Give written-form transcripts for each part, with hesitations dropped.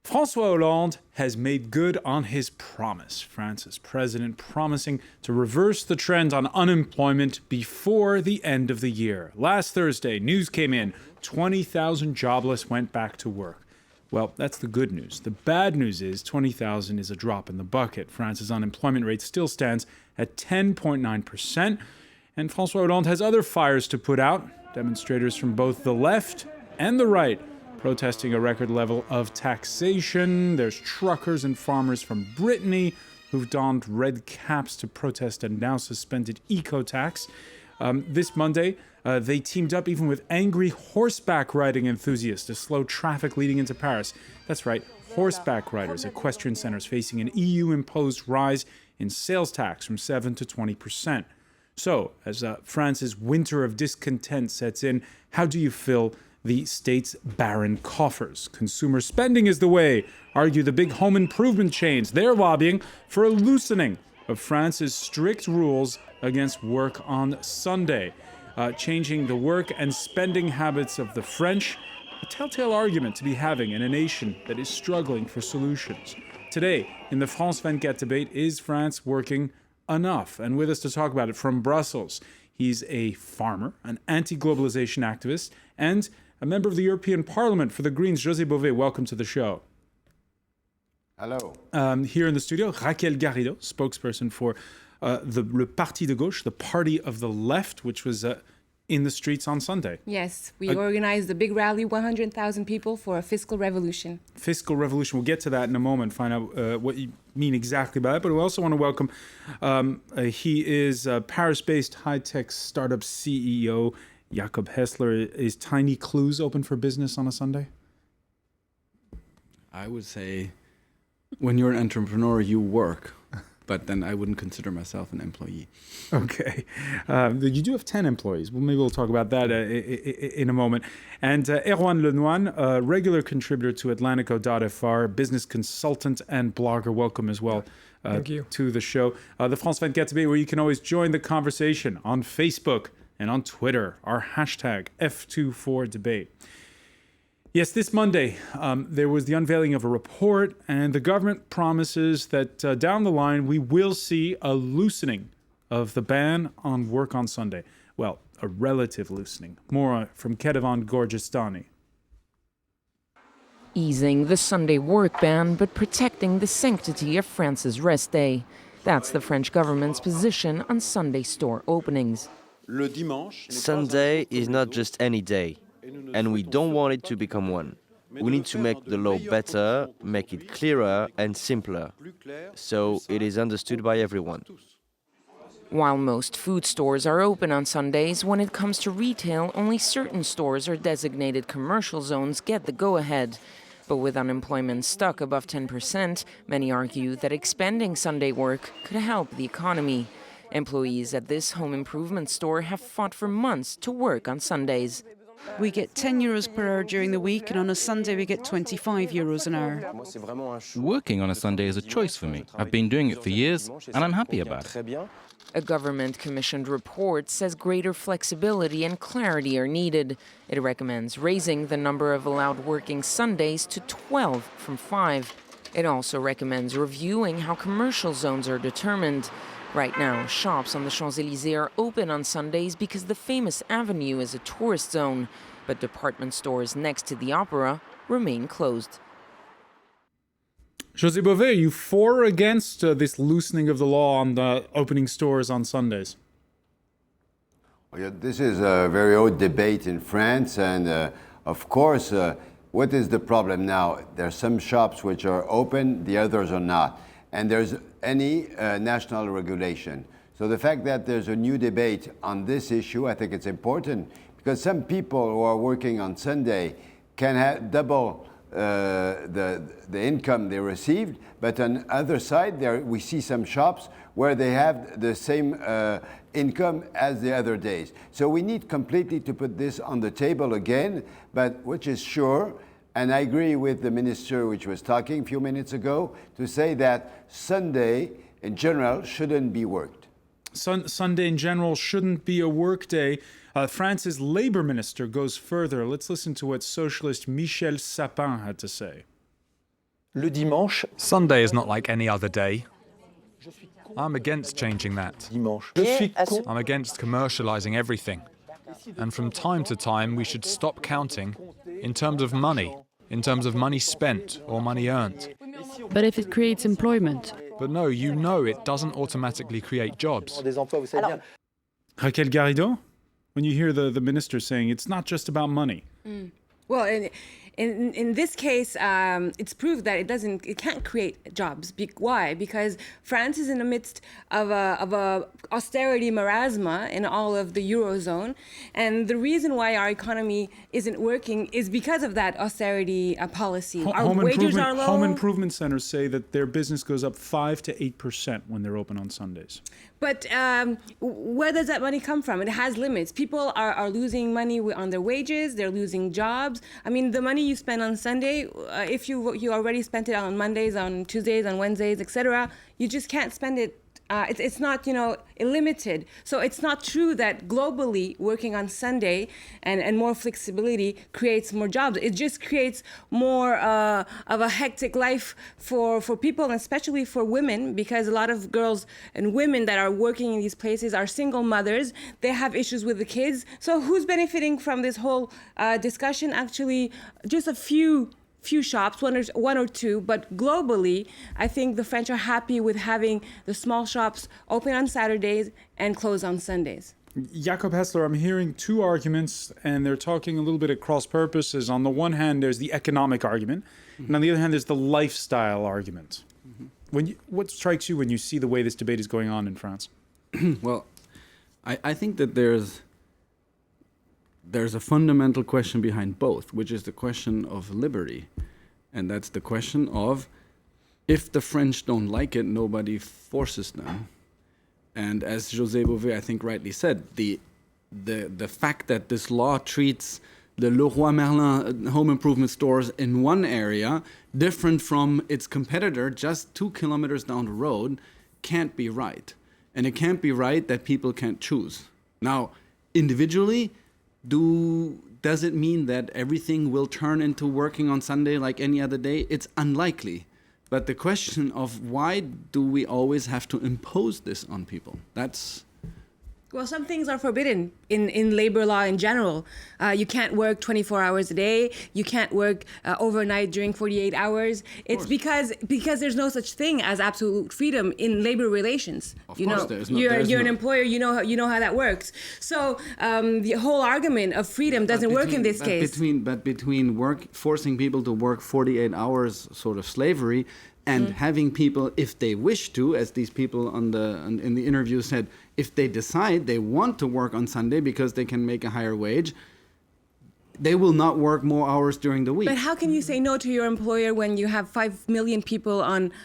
François Hollande has made good on his promise. France's president promising to reverse the trend on unemployment before the end of the year. Last Thursday, news came in. 20,000 jobless went back to work. Well, that's the good news. The bad news is 20,000 is a drop in the bucket. France's unemployment rate still stands at 10.9%. And François Hollande has other fires to put out. Demonstrators from both the left and the right protesting a record level of taxation. There's truckers and farmers from Brittany who've donned red caps to protest a now suspended eco-tax. This Monday, they teamed up even with angry horseback riding enthusiasts to slow traffic leading into Paris. That's right, horseback riders, equestrian centers facing an EU-imposed rise in sales tax from 7 to 20%. So, as France's winter of discontent sets in, how do you fill the state's barren coffers? Consumer spending is the way, argue the big home improvement chains. They're lobbying for a loosening of France's strict rules against work on Sunday, changing the work and spending habits of the French, a telltale argument to be having in a nation that is struggling for solutions. Today, in the France 24 debate, is France working enough? And with us to talk about it from Brussels, he's a farmer, an anti-globalization activist, and a member of the European Parliament for the Greens. José Bové, welcome to the show. Hello. Here in the studio, Raquel Garrido, spokesperson for Le Parti de Gauche, the party of the left, which was in the streets on Sunday. Yes, we organized a big rally, 100,000 people for a fiscal revolution. Fiscal revolution. We'll get to that in a moment, find out what you mean exactly by that. But we also want to welcome, he is a Paris-based high-tech startup CEO, Jakob Hessler. Is Tiny Clues open for business on a Sunday? I would say when you're an entrepreneur, you work. But then I wouldn't consider myself an employee. Okay. You do have 10 employees. Well, maybe we'll talk about that in a moment. And Erwan Lenoir, a regular contributor to Atlantico.fr, business consultant and blogger. Welcome as well Thank you. to the show. The France 24 debate, where you can always join the conversation on Facebook and on Twitter, our hashtag F24debate. Yes, this Monday, there was the unveiling of a report, and the government promises that down the line, we will see a loosening of the ban on work on Sunday. Well, a relative loosening. More from Kedevan Gorgistani. Easing the Sunday work ban, but protecting the sanctity of France's rest day. That's the French government's position on Sunday store openings. Sunday is not just any day, and we don't want it to become one. We need to make the law better, make it clearer and simpler, so it is understood by everyone. While most food stores are open on Sundays, when it comes to retail, only certain stores or designated commercial zones get the go-ahead. But with unemployment stuck above 10%, many argue that expanding Sunday work could help the economy. Employees at this home improvement store have fought for months to work on Sundays. We get 10 euros per hour during the week, and on a Sunday we get 25 euros an hour. Working on a Sunday is a choice for me. I've been doing it for years, and I'm happy about it. A government-commissioned report says greater flexibility and clarity are needed. It recommends raising the number of allowed working Sundays to 12 from 5. It also recommends reviewing how commercial zones are determined. Right now, shops on the Champs-Élysées are open on Sundays because the famous avenue is a tourist zone, but department stores next to the opera remain closed. José Bové, are you for or against this loosening of the law on the opening stores on Sundays? Well, yeah, this is a very old debate in France, and of course, what is the problem now? There are some shops which are open, the others are not. And there's any national regulation. So the fact that there's a new debate on this issue, I think it's important, because some people who are working on Sunday can have double the income they received, but on the other side, we see some shops where they have the same income as the other days. So we need completely to put this on the table again, but which is sure, and I agree with the minister which was talking a few minutes ago to say that Sunday in general shouldn't be worked. Sunday in general shouldn't be a work day. France's labor minister goes further. Let's listen to what socialist Michel Sapin had to say. Le dimanche, Sunday is not like any other day. I'm against changing that. dimanche. Je suis I'm against commercializing everything. And from time to time, we should stop counting in terms of money spent or money earned. But if it creates employment, But no, you know it doesn't automatically create jobs. des emplois, vous savez bien. Raquel Garrido, when you hear the minister saying it's not just about money. Well, in this case, it's proved that it can't create jobs. Why? Because France is in the midst of a austerity marasma in all of the Eurozone. And the reason why our economy isn't working is because of that austerity policy. Our wages are low. Home improvement centers say that their business goes up 5 to 8% when they're open on Sundays. But where does that money come from? It has limits. People are losing money on their wages. They're losing jobs. I mean, the money you spend on Sunday, if you already spent it on Mondays, on Tuesdays, on Wednesdays, etc., you just can't spend it. It's not, illimited. So it's not true that globally working on Sunday and more flexibility creates more jobs. It just creates more of a hectic life for people, and especially for women, because a lot of girls and women that are working in these places are single mothers. They have issues with the kids. So who's benefiting from this whole discussion? Actually, just a few shops, one or two, but globally, I think the French are happy with having the small shops open on Saturdays and close on Sundays. Jakob Hessler, I'm hearing two arguments, and they're talking a little bit at cross purposes. On the one hand, there's the economic argument, and on the other hand, there's the lifestyle argument. What strikes you when you see the way this debate is going on in France? Well, I think that there's a fundamental question behind both, which is the question of liberty. And that's the question of, if the French don't like it, nobody forces them. And as José Bové, I think, rightly said, the fact that this law treats the Leroy Merlin home improvement stores in one area different from its competitor just 2 kilometers down the road can't be right. And it can't be right that people can't choose. Now, individually, does it mean that everything will turn into working on Sunday like any other day? It's unlikely. But the question of why do we always have to impose this on people? Well, some things are forbidden in labor law in general. You can't work 24 hours a day. You can't work overnight during 48 hours. It's because there's no such thing as absolute freedom in labor relations. You're an employer. You know how that works. So the whole argument of freedom doesn't work in this case. Between forcing people to work 48 hours, sort of slavery, and having people, if they wish to, as these people in the interview said, if they decide they want to work on Sunday because they can make a higher wage, they will not work more hours during the week. But how can you say no to your employer when you have 5 million people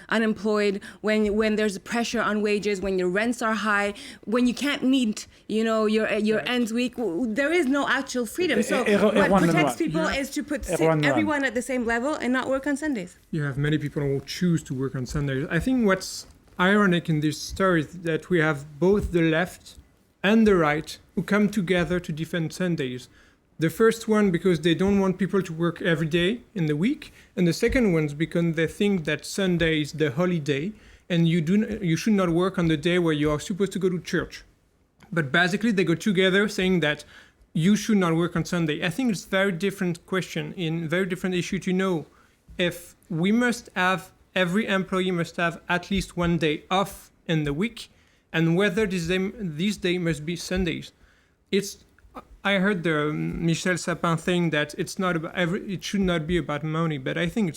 unemployed, when there's pressure on wages, when your rents are high, when you can't meet, your ends week? There is no actual freedom. So what protects people is to put everyone at the same level and not work on Sundays. You have many people who choose to work on Sundays. I think what's ironic in this story is that we have both the left and the right who come together to defend Sundays. The first one because they don't want people to work every day in the week, and the second one is because they think that Sunday is the holiday and you should not work on the day where you are supposed to go to church. But basically they go together saying that you should not work on Sunday. I think it's a very different question, very different issue to know if we must have, every employee must have at least one day off in the week, and whether this day must be Sundays. I heard the Michel Sapin thing that it should not be about money, but I think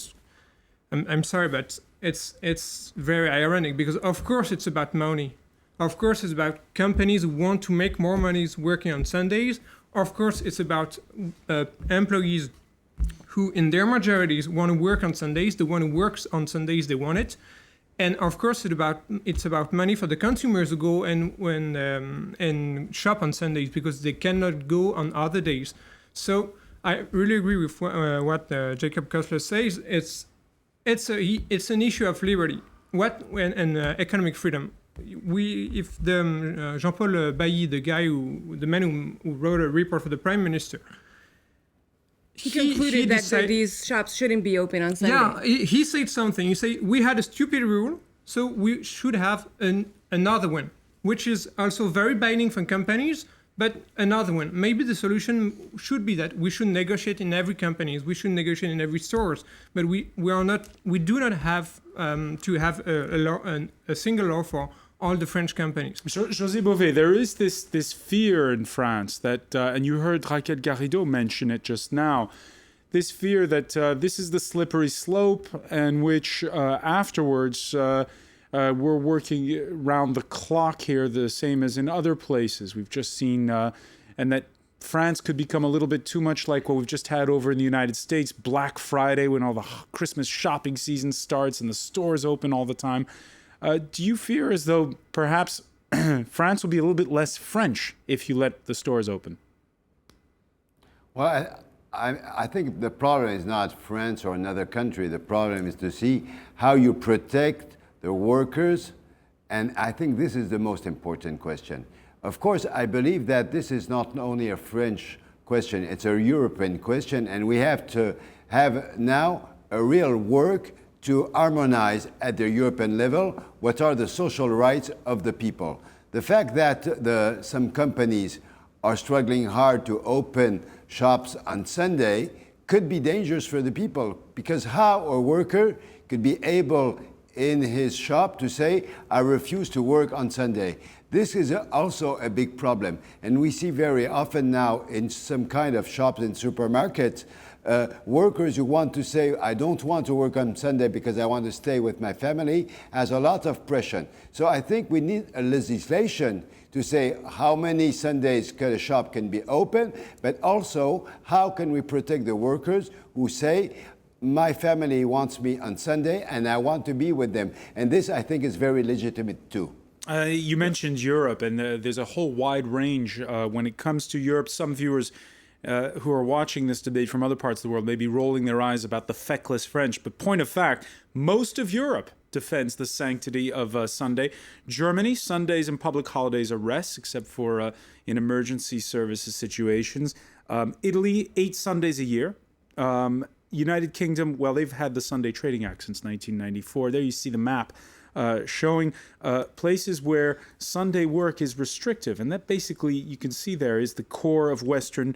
I'm sorry, but it's very ironic because of course it's about money. Of course it's about companies who want to make more money working on Sundays. Of course it's about employees who in their majorities want to work on Sundays. The one who works on Sundays, they want it. And of course, it's about money for the consumers who go and shop on Sundays because they cannot go on other days. So I really agree with what Jacob Kessler says. It's an issue of liberty, and economic freedom. If the Jean-Paul Bailly, the man who wrote a report for the Prime Minister, He concluded that these shops shouldn't be open on Sunday. Yeah, he said something. He said, we had a stupid rule, so we should have another one, which is also very binding for companies, but another one. Maybe the solution should be that we should negotiate in every company, we should negotiate in every stores, but we do not have to have a single law for all the French companies. José Bové, there is this fear in France that, and you heard Raquel Garrido mention it just now, this fear that this is the slippery slope, and which afterwards we're working round the clock here, the same as in other places. We've just seen, and that France could become a little bit too much like what we've just had over in the United States, Black Friday, when all the Christmas shopping season starts and the stores open all the time. Do you fear as though perhaps France will be a little bit less French if you let the stores open? Well, I think the problem is not France or another country. The problem is to see how you protect the workers, and I think this is the most important question. Of course, I believe that this is not only a French question, it's a European question, and we have to have now a real work to harmonize at the European level what are the social rights of the people. The fact that some companies are struggling hard to open shops on Sunday could be dangerous for the people, because how a worker could be able in his shop to say, I refuse to work on Sunday. This is also a big problem. And we see very often now in some kind of shops and supermarkets, workers who want to say, I don't want to work on Sunday because I want to stay with my family, has a lot of pressure. So I think we need a legislation to say how many Sundays a shop can be open, but also how can we protect the workers who say, my family wants me on Sunday and I want to be with them. And this, I think, is very legitimate too. You mentioned Europe, and there's a whole wide range when it comes to Europe. Some viewers who are watching this debate from other parts of the world may be rolling their eyes about the feckless French. But point of fact, most of Europe defends the sanctity of Sunday. Germany, Sundays and public holidays are rest, except for in emergency services situations. Italy, 8 Sundays a year. United Kingdom, well, they've had the Sunday Trading Act since 1994. There you see the map showing places where Sunday work is restrictive. And that basically, you can see there, is the core of Western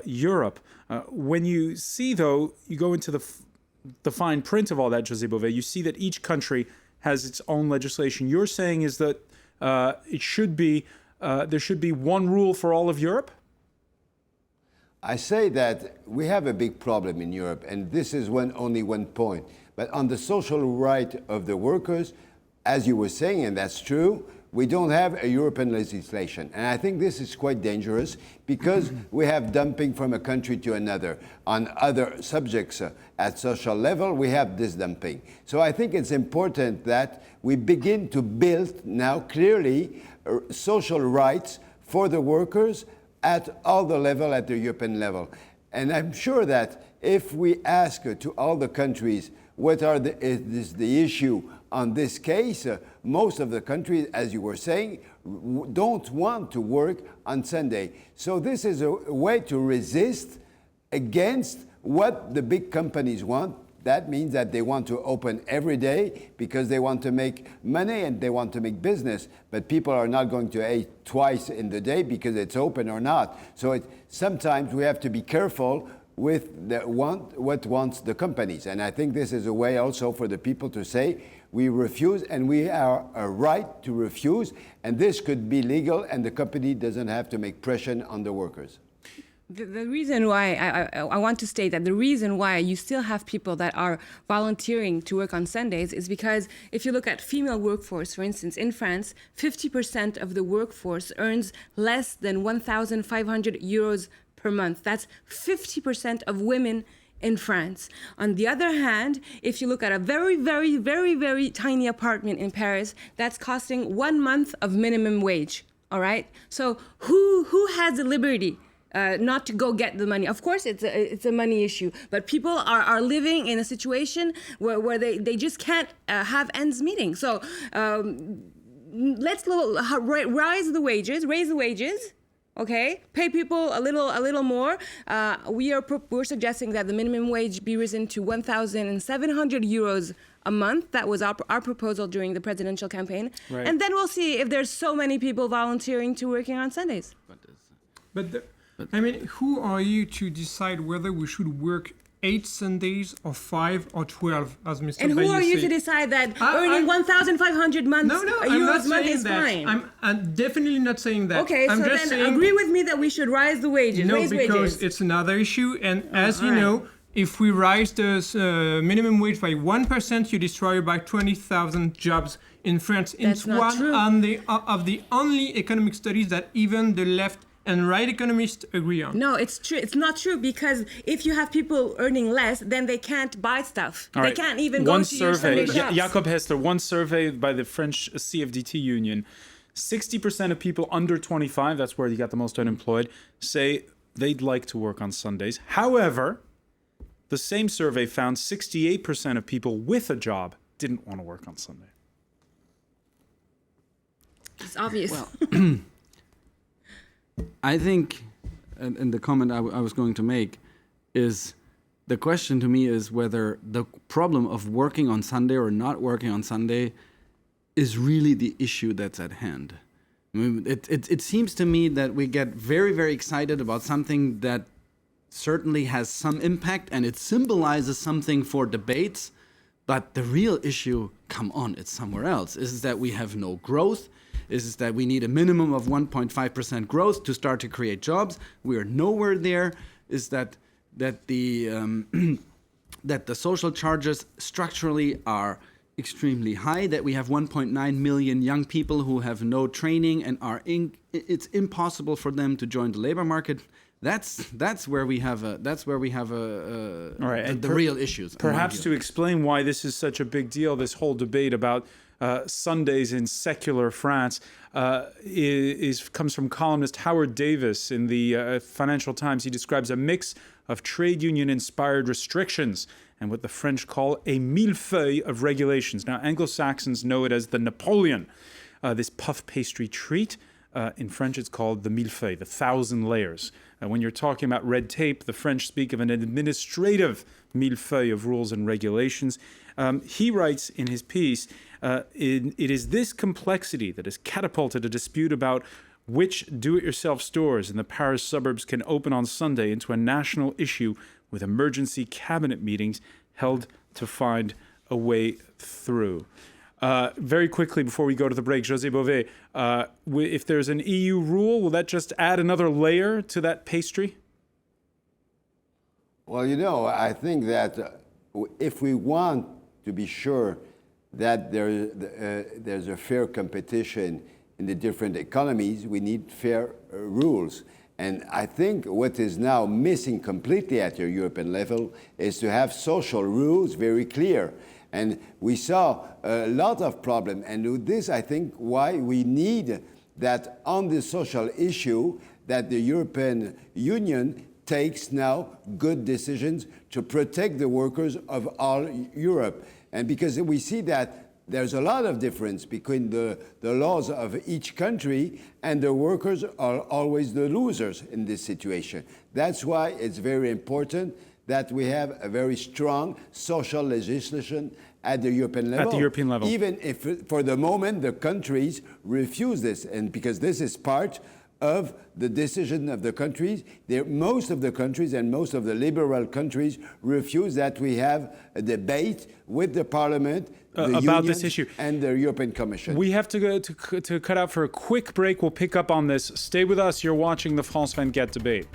Europe. When you see, though, you go into the fine print of all that, José Bové, you see that each country has its own legislation. You're saying is that it should be there should be one rule for all of Europe? I say that we have a big problem in Europe, and this is only one point. But on the social right of the workers, as you were saying, and that's true, we don't have a European legislation. And I think this is quite dangerous because we have dumping from a country to another. On other subjects at social level, we have this dumping. So I think it's important that we begin to build now clearly social rights for the workers at all the level, at the European level. And I'm sure that if we ask to all the countries what is the issue on this case, most of the countries, as you were saying, don't want to work on Sunday. So this is a way to resist against what the big companies want. That means that they want to open every day because they want to make money and they want to make business. But people are not going to eat twice in the day because it's open or not. So sometimes we have to be careful with what wants the companies. And I think this is a way also for the people to say, we refuse, and we are a right to refuse. And this could be legal, and the company doesn't have to make pressure on the workers. The reason why I want to state that the reason why you still have people that are volunteering to work on Sundays is because if you look at female workforce, for instance, in France, 50% of the workforce earns less than 1,500 euros per month. That's 50% of women in France. On the other hand, if you look at a very, very, very, very tiny apartment in Paris, that's costing 1 month of minimum wage. All right? So who has the liberty not to go get the money? Of course, it's a money issue, but people are living in a situation where they just can't have ends meeting. So let's raise the wages, Okay, pay people a little more. We're suggesting that the minimum wage be risen to 1,700 euros a month. That was our proposal during the presidential campaign. Right. And then we'll see if there's so many people volunteering to working on Sundays. I mean, who are you to decide whether we should work 8 Sundays or 5 or 12, as Mr. And who Bayou are you said? to decide that earning 1,500 months No, I'm euros not a month saying is that. fine? I'm definitely not saying that. Okay, I'm so just then saying, agree with me that we should rise the wages, no, raise because wages. it's another issue, and as you all right. know, if we rise the minimum wage by 1%, you destroy about 20,000 jobs in France. That's It's not one true. of the only economic studies that even the left and right economists agree on. No, it's true. It's not true because if you have people earning less, then they can't buy stuff. All They right. can't even go One to your survey, Sunday shops. Jacob Hester, one survey by the French CFDT union, 60% of people under 25, that's where you got the most unemployed, say they'd like to work on Sundays. However, the same survey found 68% of people with a job didn't want to work on Sunday. It's obvious. Well, I think, and the comment I was going to make is, the question to me is whether the problem of working on Sunday or not working on Sunday is really the issue that's at hand. I mean, it seems to me that we get very, very excited about something that certainly has some impact and it symbolizes something for debates, but the real issue, come on, it's somewhere else. Is that we have no growth. Is that we need a minimum of 1.5% growth to start to create jobs. We are nowhere there. Is that the that the social charges structurally are extremely high, that we have 1.9 million young people who have no training and it's impossible for them to join the labor market. That's where we have All right, and the real issues. Perhaps to explain why this is such a big deal, this whole debate about Sundays in secular France comes from columnist Howard Davis in the Financial Times. He describes a mix of trade union-inspired restrictions and what the French call a millefeuille of regulations. Now, Anglo-Saxons know it as the Napoleon, this puff pastry treat. In French, it's called the millefeuille, the 1,000 layers. When you're talking about red tape, the French speak of an administrative millefeuille of rules and regulations. He writes in his piece, it is this complexity that has catapulted a dispute about which do-it-yourself stores in the Paris suburbs can open on Sunday into a national issue with emergency cabinet meetings held to find a way through. Very quickly before we go to the break, José Bové, if there's an EU rule, will that just add another layer to that pastry? Well, you know, I think that if we want to be sure that there's a fair competition in the different economies, we need fair rules. And I think what is now missing completely at the European level is to have social rules very clear. And we saw a lot of problems. And this, I think, why we need that on the social issue, that the European Union takes now good decisions to protect the workers of all Europe. And because we see that there's a lot of difference between the laws of each country, and the workers are always the losers in this situation. That's why it's very important that we have a very strong social legislation at the European level. At the European level. Even if, for the moment, the countries refuse this, and because this is part of the decision of the countries, most of the countries and most of the liberal countries refuse that we have a debate with the Parliament, the about unions, this issue and the European Commission. We have to go to cut out for a quick break. We'll pick up on this. Stay with us. You're watching the France 24 debate.